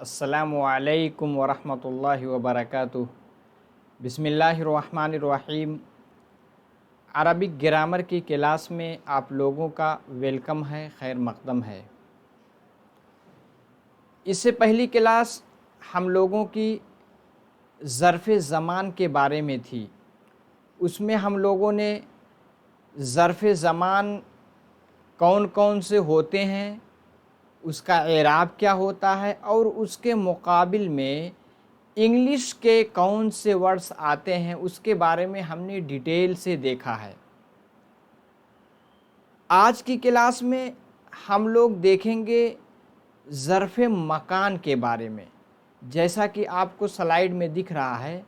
अस्सलामुअलैकुम वरहमतुल्लाहि वबरकातुह। बिस्मिल्लाहिर्रहमानिर्रहीम। अरबिक ग्रामर की क्लास में आप लोगों का वेलकम है, खैर मक़दम है। इससे पहली क्लास हम लोगों की ज़र्फ़ ज़मान के बारे में थी। उसमें हम लोगों ने ज़र्फ़ ज़मान कौन कौन से होते हैं, उसका एराब क्या होता है और उसके मुकाबिल में इंग्लिश के कौन से वर्ड्स आते हैं, उसके बारे में हमने डिटेल से देखा है। आज की क्लास में हम लोग देखेंगे ज़र्फ़ मकान के बारे में। जैसा कि आपको स्लाइड में दिख रहा है,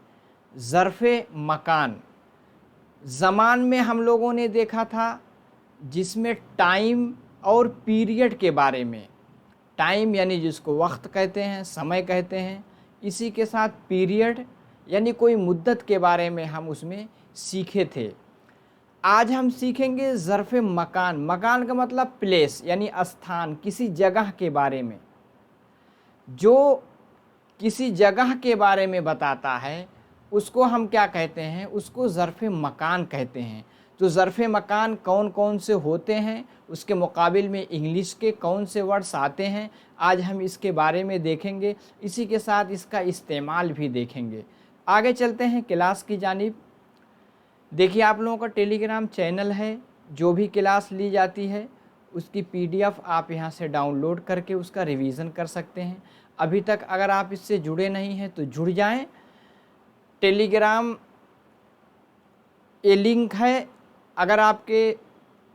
ज़र्फ़ मकान ज़मान में हम लोगों ने देखा था, जिसमें टाइम और पीरियड के बारे में, टाइम यानी जिसको वक्त कहते हैं, समय कहते हैं, इसी के साथ पीरियड यानी कोई मुद्दत के बारे में हम उसमें सीखे थे। आज हम सीखेंगे ज़र्फ़ मकान। मकान का मतलब प्लेस यानी स्थान, किसी जगह के बारे में। जो किसी जगह के बारे में बताता है उसको हम क्या कहते हैं, उसको ज़र्फ़ मकान कहते हैं। तो ज़र्फ़ मकान कौन कौन से होते हैं, उसके मुकाबिल में इंग्लिश के कौन से वर्ड्स आते हैं, आज हम इसके बारे में देखेंगे। इसी के साथ इसका इस्तेमाल भी देखेंगे। आगे चलते हैं क्लास की जानिब। देखिए, आप लोगों का टेलीग्राम चैनल है, जो भी क्लास ली जाती है उसकी PDF आप यहाँ से डाउनलोड करके उसका रिवीज़न कर सकते हैं। अभी तक अगर आप इससे जुड़े नहीं हैं तो जुड़ जाएं। टेलीग्राम ये लिंक है। अगर आपके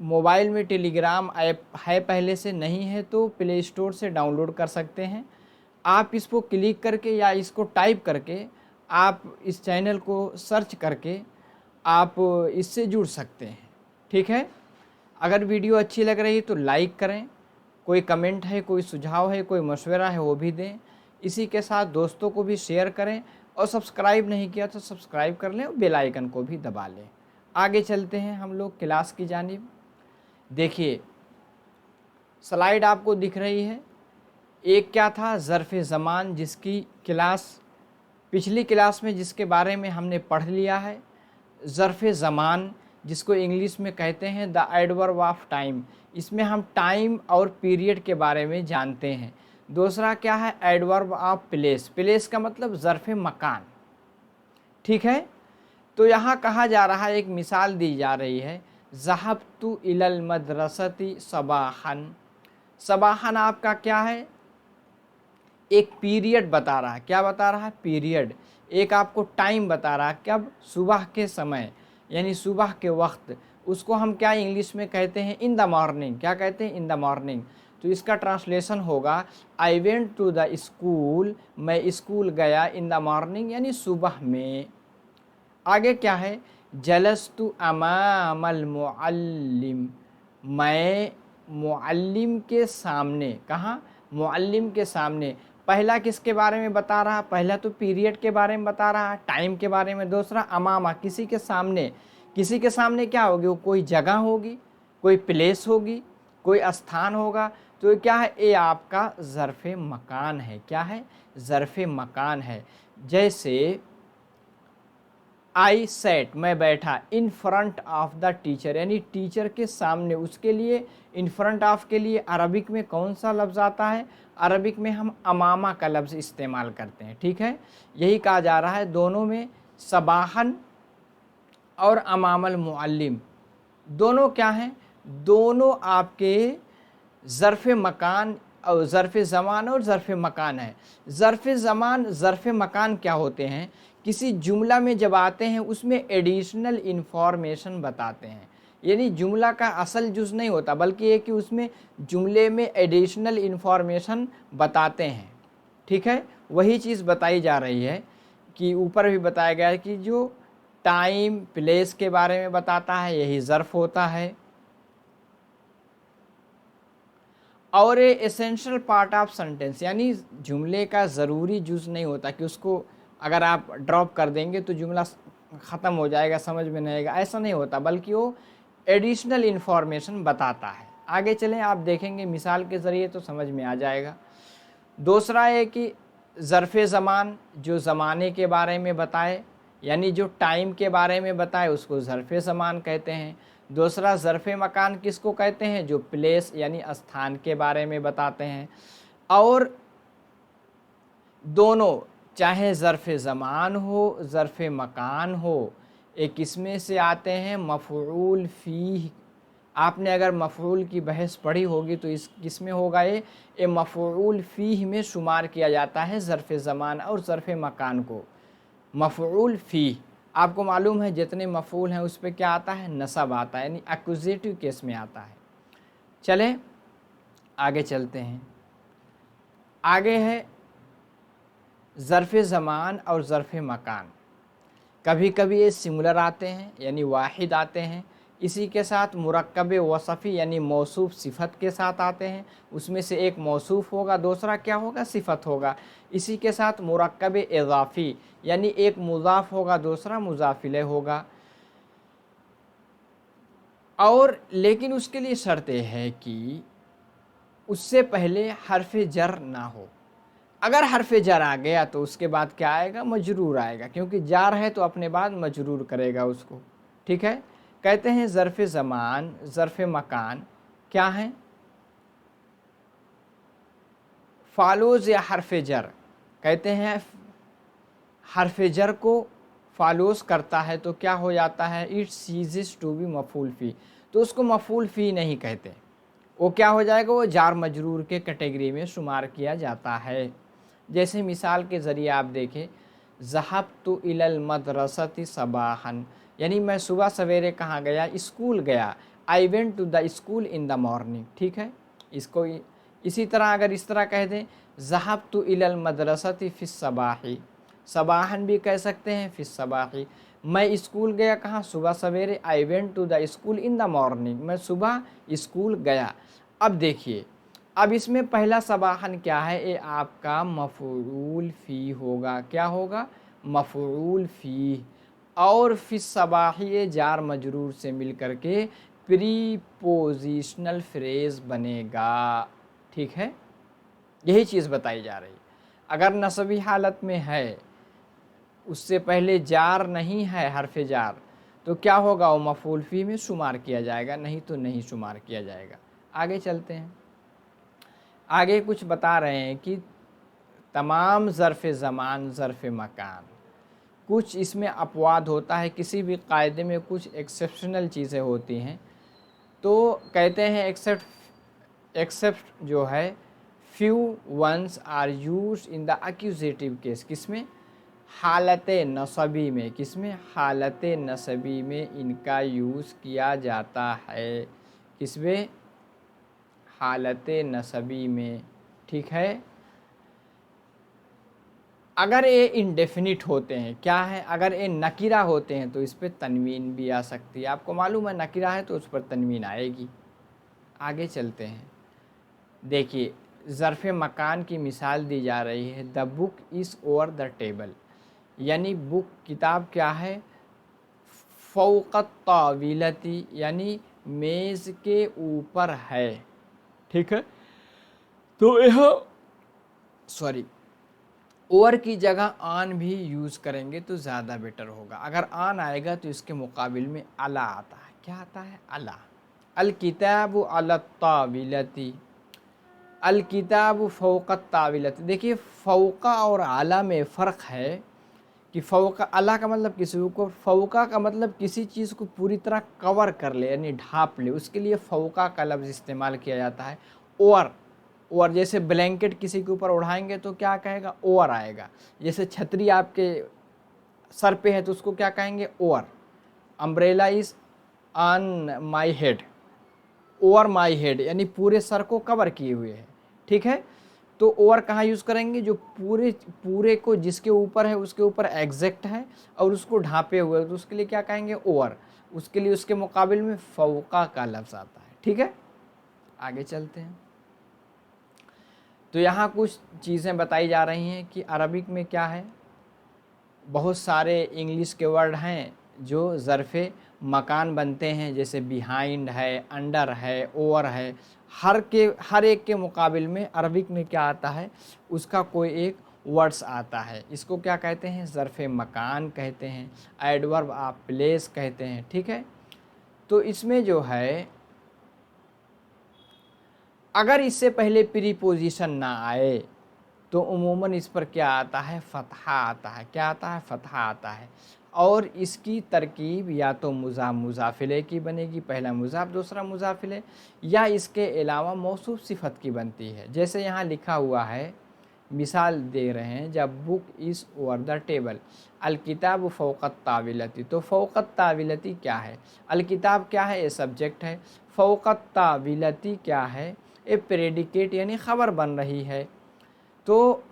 मोबाइल में टेलीग्राम ऐप है पहले से, नहीं है तो प्ले स्टोर से डाउनलोड कर सकते हैं। आप इसको क्लिक करके या इसको टाइप करके आप इस चैनल को सर्च करके आप इससे जुड़ सकते हैं। ठीक है। अगर वीडियो अच्छी लग रही तो लाइक करें, कोई कमेंट है, कोई सुझाव है, कोई मशवरा है वो भी दें। इसी के साथ दोस्तों को भी शेयर करें और सब्सक्राइब नहीं किया तो सब्सक्राइब कर लें और बेल आइकन को भी दबा लें। आगे चलते हैं हम लोग क्लास की जानिब। देखिए, स्लाइड आपको दिख रही है। एक क्या था, ज़र्फ़ ज़मान, जिसकी क्लास पिछली क्लास में जिसके बारे में हमने पढ़ लिया है। ज़र्फ़ ज़मान जिसको इंग्लिश में कहते हैं द एडवर्ब ऑफ टाइम, इसमें हम टाइम और पीरियड के बारे में जानते हैं। दूसरा क्या है, एडवर्ब ऑफ प्लेस। प्लेस का मतलब ज़र्फ़ मकान। ठीक है। तो यहाँ कहा जा रहा है, एक मिसाल दी जा रही है, ज़हबतु इलल मदरसती सबाहन। सबाहन आपका क्या है, एक पीरियड बता रहा है। क्या बता रहा है, पीरियड। एक आपको टाइम बता रहा है, कब, सुबह के समय यानी सुबह के वक्त। उसको हम क्या इंग्लिश में कहते हैं, इन द मॉर्निंग। क्या कहते हैं, इन द मॉर्निंग। तो इसका ट्रांसलेशन होगा, I went to the school, मैं स्कूल गया, इन द मॉर्निंग यानी सुबह में। आगे क्या है, जलस्तु अमामल मुअल्लिम, मैं मुअल्लिम के सामने। कहाँ, मुअल्लिम के सामने। पहला किसके बारे में बता रहा, पहला तो पीरियड के बारे में बता रहा है, टाइम के बारे में। दूसरा अमामा, किसी के सामने। किसी के सामने क्या होगी, वो कोई जगह होगी, कोई प्लेस होगी, कोई स्थान होगा। तो क्या है, ये आपका ज़र्फ़ मकान है। क्या है, ज़र्फ़ मकान है। जैसे आई सेट, मैं बैठा, इन फ्रंट ऑफ द टीचर यानी टीचर के सामने। उसके लिए इन फ्रंट ऑफ के लिए अरबिक में कौन सा लफ्ज़ आता है, अरबिक में हम अमामा का लफ्ज़ इस्तेमाल करते हैं। ठीक है। यही कहा जा रहा है, दोनों में सबाहन और अमामल मुअल्लिम दोनों क्या हैं, दोनों आपके ज़र्फ़ मकान और ज़र्फ़ ज़मान और ज़र्फ़ मकान है। ज़र्फ़ ज़मान, ज़र्फ़ मकान क्या होते हैं, किसी जुमला में जब आते हैं उसमें एडिशनल इन्फॉर्मेशन बताते हैं। यानी जुमला का असल जुज़ नहीं होता, बल्कि ये कि उसमें जुमले में एडिशनल इन्फॉर्मेशन बताते हैं। ठीक है। वही चीज़ बताई जा रही है कि ऊपर भी बताया गया है कि जो टाइम प्लेस के बारे में बताता है, यही ज़र्फ़ होता है। और ये एसेंशियल पार्ट ऑफ सेंटेंस, यानी जुमले का ज़रूरी जुज़ नहीं होता कि उसको अगर आप ड्रॉप कर देंगे तो जुमला ख़त्म हो जाएगा, समझ में नहीं आएगा, ऐसा नहीं होता, बल्कि वो एडिशनल इन्फॉर्मेशन बताता है। आगे चलें, आप देखेंगे मिसाल के ज़रिए तो समझ में आ जाएगा। दूसरा है कि ज़र्फ़ ज़मान जो ज़माने के बारे में बताए, यानी जो टाइम के बारे में बताए उसको ज़र्फ़ ज़मान कहते हैं। दूसरा ज़र्फ़ मकान किसको कहते हैं, जो प्लेस यानी स्थान के बारे में बताते हैं। और दोनों, चाहे ज़र्फ़ ज़मान हो ज़र्फ़ मकान हो, एक इसमें से आते हैं मफ़ऊल फ़ीह। आपने अगर मफ़ऊल की बहस पढ़ी होगी तो इस किसमें होगा, ये मफ़ऊल फ़ीह में शुमार किया जाता है ज़र्फ़ ज़मान और ज़र्फ़ मकान को। मफ़ऊल फ़ीह, आपको मालूम है जितने मफ़ऊल हैं उस पे क्या आता है, नसब आता है, यानी एक्यूज़ेटिव केस में आता है। चले आगे चलते हैं। आगे है ज़र्फ़ ज़मान और ज़र्फ़ मकान। कभी कभी ये सिंगुलर आते हैं यानी वाहिद आते हैं, इसी के साथ मुरक्कब वसफ़ी यानी मौसूफ़ सिफ़त के साथ आते हैं। उसमें से एक मौसूफ़ होगा, दूसरा क्या होगा, सिफ़त होगा। इसी के साथ मुरक्कब इज़ाफ़ी यानी एक मुज़ाफ़ होगा, दूसरा मुज़ाफ़ इलैह होगा। और लेकिन उसके लिए शर्त है कि उससे पहले हर्फ जर ना हो। अगर हर्फ जर आ गया तो उसके बाद क्या आएगा, मजरूर आएगा, क्योंकि जार है तो अपने बाद मजरूर करेगा उसको। ठीक है, कहते हैं ज़र्फ़ ज़मान ज़र्फ़ मकान क्या है, फ़ालोज़ या हर्फ जर। कहते हैं हर्फ जर को फ़ालोज़ करता है तो क्या हो जाता है, इट सीज़ेस टू बी मफ़ूल फ़ी, तो उसको मफ़ूल फ़ी नहीं कहते, वो क्या हो जाएगा, वो जार मजरूर के कैटेगरी में शुमार किया जाता है। जैसे मिसाल के ज़रिए आप देखें, ज़हबतु इलल मदरसति सबाहन, यानी मैं सुबह सवेरे कहाँ गया, स्कूल गया। I went to the school in the morning. ठीक है, इसको इसी तरह अगर इस तरह कह दें, ज़हबतु इलल मदरसति फ़िस सबाही, सबाहन भी कह सकते हैं, फ़िस सबाही, मैं स्कूल गया कहाँ, सुबह सवेरे। I went to the school in the morning, मैं सुबह स्कूल गया। अब देखिए, अब इसमें पहला सबाहन क्या है, ये आपका मफ़ऊल फ़ी होगा। क्या होगा, मफ़ऊल फ़ी। और फिर सबाही जार मजरूर से मिल करके प्रीपोजिशनल फ्रेज़ बनेगा। ठीक है, यही चीज़ बताई जा रही है। अगर नसबी हालत में है, उससे पहले जार नहीं है हर्फ जार, तो क्या होगा, वो मफ़ऊल फ़ी में शुमार किया जाएगा, नहीं तो नहीं शुमार किया जाएगा। आगे चलते हैं। आगे कुछ बता रहे हैं कि तमाम ज़र्फ़ ज़मान ज़र्फ़ मकान, कुछ इसमें अपवाद होता है, किसी भी कायदे में कुछ एक्सेप्शनल चीज़ें होती हैं। तो कहते हैं एक्सेप्ट जो है, few ones are used in the accusative case, किसमें, हालत नसबी में, किसमें, हालत नसबी में इनका यूज़ किया जाता है, किसमें, हालत नसबी में। ठीक है, अगर ये इंडेफिनिट होते हैं, क्या है, अगर ये नकीरा होते हैं तो इस पर तनवीन भी आ सकती है। आपको मालूम है नकीरा है तो उस पर तनवीन आएगी। आगे चलते हैं। देखिए, ज़र्फ़ मकान की मिसाल दी जा रही है, the book is over the table, यानी बुक किताब क्या है, फ़ौक़त तावीलती, यानी मेज़ के ऊपर है। ठीक है, तो यह सॉरी, ओवर की जगह आन भी यूज़ करेंगे तो ज़्यादा बेटर होगा। अगर आन आएगा तो इसके मुकाबिल में अला आता है। क्या आता है, अला। अल किताबु अला ताविलती, अल किताबु फ़ौक़त ताविलती। देखिए, फ़ौक़ा और आला में फ़र्क है कि फ़ौक़ा, अला का मतलब किसी को, फ़ौक़ा का मतलब किसी चीज़ को पूरी तरह कवर कर ले यानी ढाँप ले, उसके लिए फ़ौक़ा का लफ्ज़ इस्तेमाल किया जाता है। ओवर, ओवर जैसे ब्लैंकेट किसी के ऊपर उड़ाएंगे तो क्या कहेगा, ओवर आएगा। जैसे छतरी आपके सर पे है तो उसको क्या कहेंगे, over. Umbrella is on my head, over my head, यानी पूरे सर को कवर किए हुए है। ठीक है, तो ओवर कहाँ यूज़ करेंगे, जो पूरे को जिसके ऊपर है उसके ऊपर एग्जैक्ट है और उसको ढांपे हुए, तो उसके लिए क्या कहेंगे, ओवर। उसके लिए उसके मुकाबिल में फ़ौक़ा का लफ्ज़ आता है। ठीक है, आगे चलते हैं। तो यहाँ कुछ चीज़ें बताई जा रही हैं कि अरबिक में क्या है, बहुत सारे इंग्लिश के वर्ड हैं जो ज़र्फ़ मकान बनते हैं, जैसे बिहाइंड है, अंडर है, ओवर है। हर एक के मुकाबिल में अरबिक में क्या आता है, उसका कोई एक वर्ड्स आता है। इसको क्या कहते हैं? ज़र्फ़ मकान कहते हैं, एडवर्ब ऑफ प्लेस कहते हैं। ठीक है, तो इसमें जो है अगर इससे पहले प्रीपोजिशन ना आए तो उमूमन इस पर क्या आता है? फ़तहा आता है। क्या आता है? फ़तहा आता है। और इसकी तरकीब या तो मुज़ाफ़ मुज़ाफ़िले की बनेगी, पहला मुज़ाफ़ दूसरा मुज़ाफ़िले, या इसके अलावा मौसूफ़ सिफ़त की बनती है। जैसे यहाँ लिखा हुआ है, मिसाल दे रहे हैं, जब book is over the table, अलकिताब फ़ौक़त ताविलती। तो फ़ौक़त ताविलती क्या है? अलकिताब क्या है? ये सब्जेक्ट है। फ़ौक़त ताविलती क्या है? ये प्रेडिकेट यानी ख़बर बन रही है। तो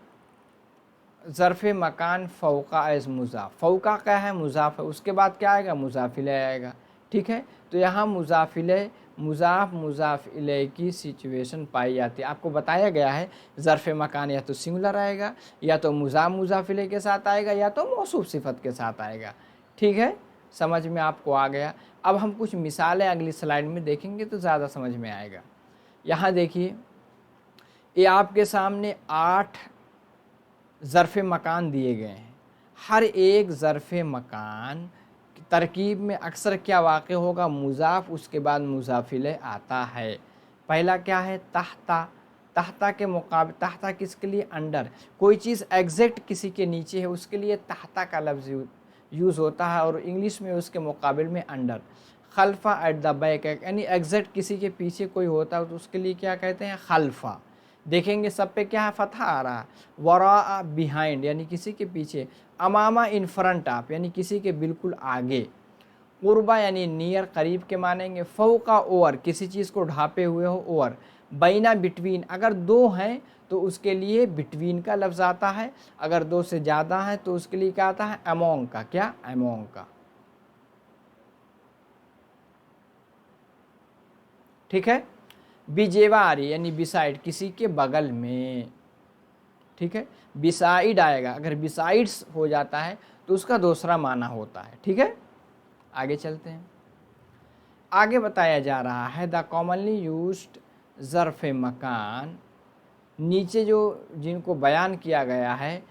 ज़र्फ़ मकान फ़ौक़ा एज़ मुज़ाफ़, फ़ौक़ा क्या है? मुज़ाफ़ है। उसके बाद क्या आएगा? मुज़ाफ़िले आएगा। ठीक है, तो यहाँ मुज़ाफ़िले मुज़ाफ़ मुज़ाफ़िले की सिचुएशन पाई जाती है। आपको बताया गया है ज़र्फ़ मकान या तो सिंगुलर आएगा, या तो मुज़ाफ़ मुज़ाफ़िले के साथ आएगा, या तो मौसूफ़ सिफ़त के साथ आएगा। ठीक है, समझ में आपको आ गया। अब हम कुछ मिसालें अगली स्लाइड में देखेंगे तो ज़्यादा समझ में आएगा। यहाँ देखिए, ये आपके सामने 8 ज़र्फ़ मकान दिए गए हैं। हर एक ज़र्फ़ मकान की तरकीब में अक्सर क्या वाक़ होगा? मुज़ाफ़ उसके बाद मुज़ाफ़िले आता है। पहला क्या है? तहता। तहता के मुकाबले, तहता किसके लिए? अंडर। कोई चीज़ एग्जैक्ट किसी के नीचे है उसके लिए तहता का लफ्ज़ यूज़ होता है, और इंग्लिश में उसके मुकाबले में अंडर। खल्फ़ा एट द बैक, यानी एग्जैक्ट किसी के पीछे कोई होता है तो उसके लिए क्या कहते हैं? खल्फ़ा। देखेंगे सब पे क्या है? फ़तहा आ रहा है। वरा बिहाइंड यानी किसी के पीछे। अमामा इन फ्रंट ऑफ यानी किसी के बिल्कुल आगे। कुर्बा यानी नियर, करीब के मानेंगे। फ़ौक़ा ओवर किसी चीज़ को ढापे हुए हो, ओवर। बैना बिटवीन, अगर दो हैं तो उसके लिए बिटवीन का लफ्ज़ आता है, अगर दो से ज़्यादा है तो उसके लिए क्या आता है? अमोंग का। क्या? अमोंग का। ठीक है, बिजेवारी यानी बिसाइड किसी के बगल में। ठीक है, बिसाइड आएगा, अगर बिसाइड्स हो जाता है तो उसका दूसरा माना होता है। ठीक है, आगे चलते हैं। आगे बताया जा रहा है द कॉमनली यूज्ड ज़र्फ़ मकान, नीचे जो जिनको बयान किया गया है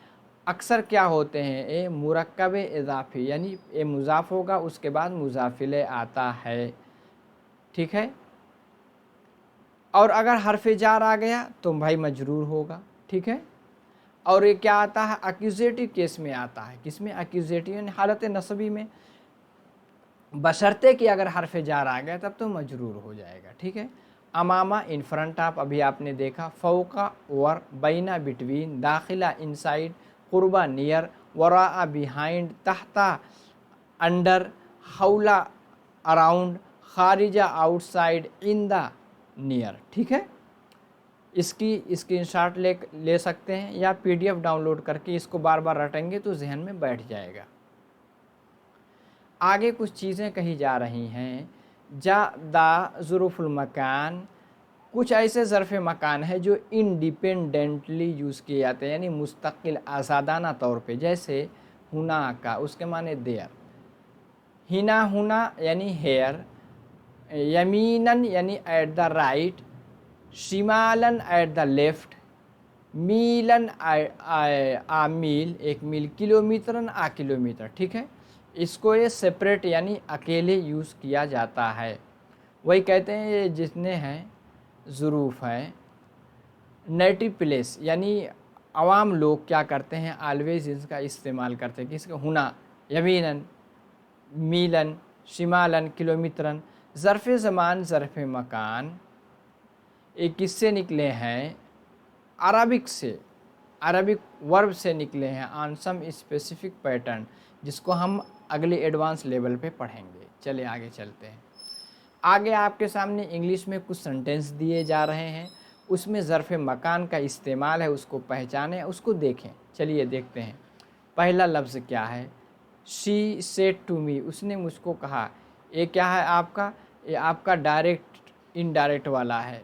अक्सर क्या होते हैं? ये मुरक्कब इज़ाफ़ी, यानी ये मुज़ाफ़ होगा उसके बाद मुज़ाफ़िले आता है। ठीक है, और अगर हर्फ़ जार आ गया तो भाई मजरूर होगा। ठीक है, और ये क्या आता है? एक्यूज़ेटिव केस में आता है। किसमें? एक्यूज़ेटिव यानी हालत नस्बी में, बशर्ते कि अगर हर्फ़ जार आ गया तब तो मजरूर हो जाएगा। ठीक है, अमामा इन फ्रंट ऑफ, अभी आपने देखा। फ़ौक़ा ओवर, बैना बिटवीन, दाखिला इनसाइड, कुर्बा नियर, वराआ बिहाइंड, तहता अंडर, हौला अराउंड, खारिजा आउटसाइड, इंदा नियर। ठीक है, इसकी स्क्रीनशॉट ले सकते हैं या PDF डाउनलोड करके इसको बार बार रटेंगे तो जहन में बैठ जाएगा। आगे कुछ चीज़ें कही जा रही हैं। जा दा ज़ुरूफ़ुल मकान, कुछ ऐसे ज़र्फ़ मकान है जो इंडिपेंडेंटली यूज़ किए जाते हैं, यानी मुस्तकिल आज़ादाना तौर पे। जैसे हुना का, उसके माने देयर। हिना हुना यानी हेयर। यमीनन यानी एट द राइट। शिमालन एट द लेफ्ट। मीलन आ मील, एक मील। किलोमीटरन आ किलोमीटर। ठीक है, इसको ये सेपरेट यानी अकेले यूज़ किया जाता है। वही कहते हैं ये जितने हैं ज़ुरूफ़ हैं, नेटिव प्लेस यानी आवाम लोग क्या करते हैं? ऑलवेज़ इसका इस्तेमाल करते हैं। किसका? हुना, यमीनन, मीलन, शिमालन, किलोमीटरन। ज़र्फ़ ज़मान ज़र्फ़ मकान ये किससे निकले हैं? अरबिक से, अरबिक वर्ब से निकले हैं, ऑन सम स्पेसिफिक पैटर्न, जिसको हम अगले एडवांस लेवल पे पढ़ेंगे। चलिए आगे चलते हैं। आगे आपके सामने इंग्लिश में कुछ सेंटेंस दिए जा रहे हैं, उसमें ज़र्फ़ मकान का इस्तेमाल है, उसको पहचानें, उसको देखें। चलिए देखते हैं। पहला लफ्ज़ क्या है? शी सेड टू मी, उसने मुझको कहा। ये क्या है आपका? ये आपका डायरेक्ट इनडायरेक्ट वाला है।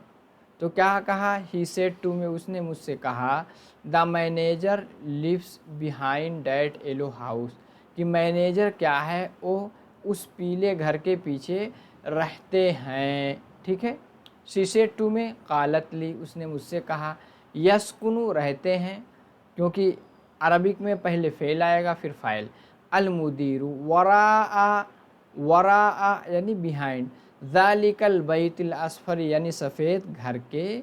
तो क्या कहा? ही सेड टू मी, उसने मुझसे कहा। The manager lives behind that yellow house, कि मैनेजर क्या है? वो उस पीले घर के पीछे रहते हैं। ठीक है, शी सेड टू में कालत ली, उसने मुझसे कहा। यस्कुनु रहते हैं, क्योंकि अरबिक में पहले फ़ेल आएगा फिर फ़ाइल। अल-मुदीरु वराआ, वराआ यानी बिहाइंड, ज़ालिकल बैतिल अस्फर यानी सफ़ेद घर के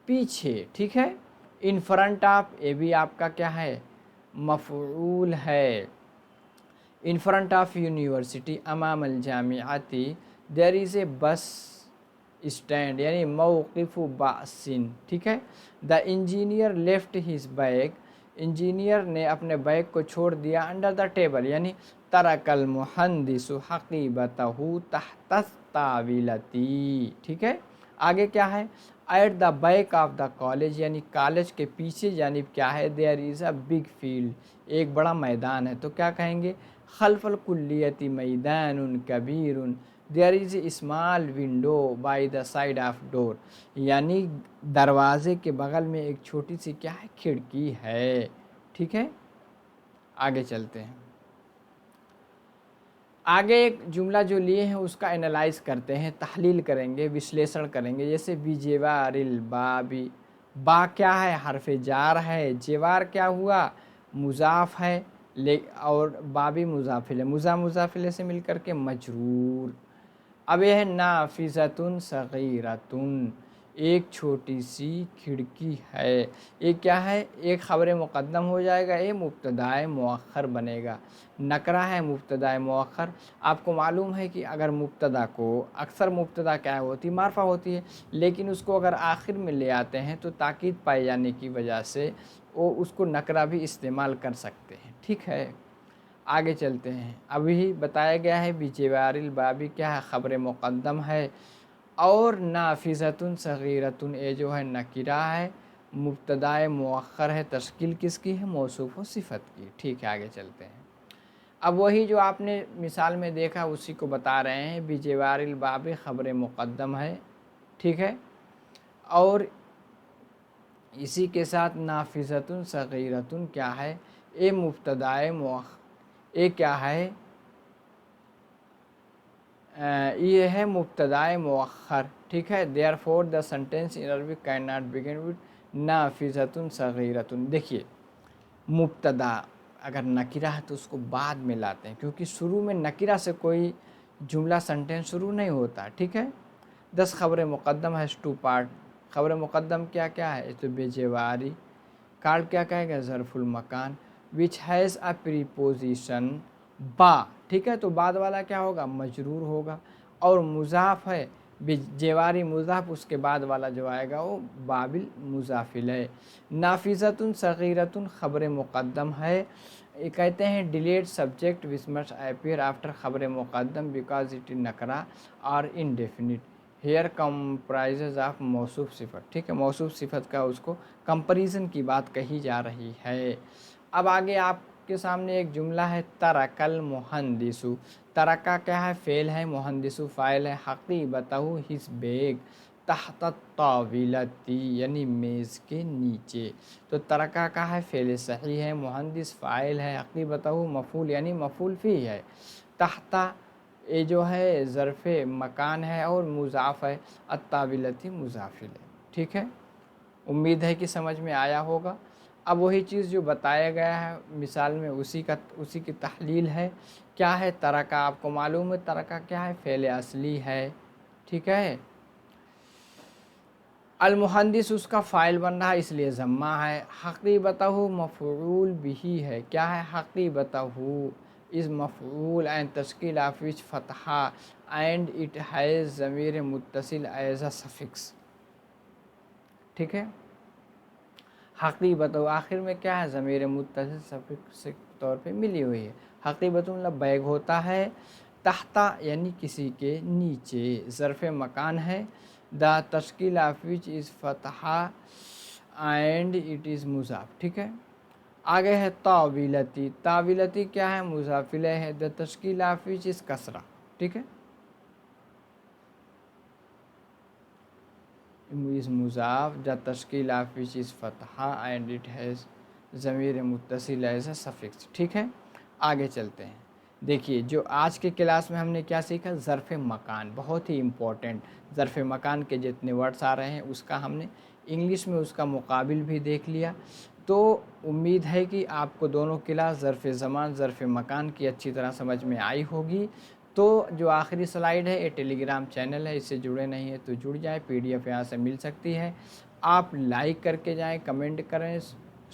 पीछे, ठीक है। इन फ्रंट ऑफ, ये भी आपका क्या है, मफ़ऊल है। इन फ्रंट ऑफ यूनिवर्सिटी अमामल जामिआती there is a bus stand यानी मौक़िफ़ बासिन, ठीक है। The engineer left his bag, engineer ने अपने बैग को छोड़ दिया अंडर द टेबल यानी तरकल मुहंदिसु हक़ीबतहु तहत ताविलती, ठीक है। आगे क्या है, at the back of the college यानी कॉलेज के पीछे जानिब क्या है, there is a big field, एक बड़ा मैदान है। तो क्या कहेंगे, खल्फल कुल्लियती मैदानुन कबीरुन, there is a small window by the side of door, यानी दरवाजे के बगल में एक छोटी सी क्या है, खिड़की है, ठीक है। आगे चलते हैं। आगे एक जुमला जो लिए हैं उसका एनालाइज करते हैं, तहलील करेंगे, विश्लेषण करेंगे। जैसे बिजेवारिल बाबी, बा क्या है, हरफ जार है, जेवार क्या हुआ, मुजाफ है, ले और बाबी मुजाफिल है, मुजाफिले से मिलकर के मजरूर। अब यह है नाफिज़तुन सगीरतुन, एक छोटी सी खिड़की है। ये क्या है, एक ख़बर मुक़द्दम हो जाएगा, ये मुब्तदाए मुअख्खर बनेगा। नकरा है मुब्तदाए मुअख्खर। आपको मालूम है कि अगर मुब्तदा को, अक्सर मुब्तदा क्या होती है, मार्फा होती है, लेकिन उसको अगर आखिर में ले आते हैं तो ताकीद पाए जाने की वजह से वो उसको नकरा भी इस्तेमाल कर सकते हैं, ठीक है। आगे चलते हैं। अभी बताया गया है बिजेवारिल बाबी क्या है, ख़बर मुक़द्दम है, और नाफिज़तुन सगीरतुन ये जो है नकिरा है, मुब्तदाए मुअख्खर है, तश्कील किसकी है, मौसूफ़ व सिफ़त की, ठीक है। आगे चलते हैं। अब वही जो आपने मिसाल में देखा उसी को बता रहे हैं, बिजेवारिल बाबी ख़बर मुक़द्दम है, ठीक है, और इसी के साथ नाफिज़तुन सगीरतुन क्या है, ए मुब्तदाए मुअख्खर, ये क्या है, ये है मुब्तदाए मुअख्खर, ठीक है। Therefore the sentence in Arabic can not begin with नाफिज़तुन सगीरतुन। देखिए, मुब्तदा अगर नकिरा है तो उसको बाद में लाते हैं, क्योंकि शुरू में नकिरा से कोई जुमला सेंटेंस शुरू नहीं होता, ठीक है। 10 ख़बर मुक़द्दम है, 2 पार्ट। ख़बर मुक़द्दम क्या क्या है, तो बेजेवारी, कार्ड क्या कहेगा, ज़रफ़ुल मकान, विच हैज़ अ प्रीपोजिशन बा, ठीक है। तो बाद वाला क्या होगा, मजरूर होगा, और मुज़ाफ़ है, जेवारी मुज़ाफ़, उसके बाद वाला जो आएगा वो बाबिल मुज़ाफ़िल है। नाफिज़तुन सगीरतुन ख़बर मुक़द्दम है, ये कहते हैं delayed subject which must appear after ख़बर मुक़द्दम बिकॉज इट इज नकरा और इनडेफिनिट, हेयर कंप्राइजेज ऑफ मौसूफ सिफ़त, ठीक है। मौसूफ सिफ़त का उसको कंपैरिजन की बात कही जा रही है। अब आगे आपके सामने एक जुमला है, तरकल मुहंदिसु, तरका क्या है, फ़ेल है, मुहंदिसु फ़ाइल है, हक़ीबतहु हिज बैग, तहत ताविलती यानी मेज़ के नीचे। तो तरका का है, फ़ेल सही है, मुहंदिस फ़ाइल है, हक़ीबतहु मफ़ूल यानी मफ़ूल फ़ी है, तहता ये जो है ज़र्फ़ मकान है, और मुज़ाफ़ है, अत्ताविलती मुज़ाफ़िल है, ठीक है। उम्मीद है कि समझ में आया होगा। अब वही चीज़ जो बताया गया है मिसाल में उसी की तहलील है। क्या है, तरका आपको मालूम है, तरका क्या है, फ़ेल असली है, ठीक है। अल-मुहंदिस उसका फ़ाइल बन रहा है इसलिए ज़म्मा है। हक़ीबतहु मफ़ऊल बिही है, क्या है, हक़ीबतहु इज़ मफ़ऊल एंड तश्कील ऑफ विच फ़तहा एंड इट हैज़ ज़मीर मुत्तसिल एज़ अ सफ़िक्स, ठीक है। हक़ीबतहु आखिर में क्या है, ज़मीर मुत्तसिल सफ़िक्स के तौर पे मिली हुई है। हक़ीबतहु मतलब बैग होता है, तहता यानी किसी के नीचे, ज़र्फ़ मकान है, द तश्कील ऑफ विच इज़ फ़तहा एंड इट इज़ मुज़ाफ़, ठीक है। आगे है ताविलती, ताविलती क्या है, मुज़ाफ़िले है, द तश्कील ऑफ विच इज़ कसरा, ठीक है। इज़ मुज़ाफ़, द तश्कील ऑफ विच इज़ फ़तहा एंड इट हैज़ ज़मीर मुत्तसिल एज़ अ सफ़िक्स, ठीक है। आगे चलते हैं। देखिए, जो आज के क्लास में हमने क्या सीखा, ज़र्फ़ मकान, बहुत ही इम्पोर्टेंट। ज़र्फ़ मकान के जितने वर्ड्स आ रहे हैं उसका हमने इंग्लिश में उसका मुकाबिल भी देख लिया। तो उम्मीद है कि आपको दोनों क्लास ज़र्फ़ ज़मान ज़र्फ़ मकान की अच्छी तरह समझ में आई होगी। तो जो आखिरी स्लाइड है ये टेलीग्राम चैनल है, इससे जुड़े नहीं हैं तो जुड़ जाएँ, पीडीएफ यहाँ से मिल सकती है। आप लाइक करके जाएँ, कमेंट करें,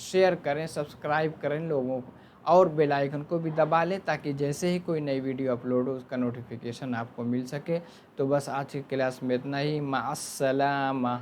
शेयर करें, सब्सक्राइब करें लोगों को, और बेल आइकन को भी दबा लें ताकि जैसे ही कोई नई वीडियो अपलोड हो उसका नोटिफिकेशन आपको मिल सके। तो बस आज की क्लास में इतना ही। माअस्सलामा।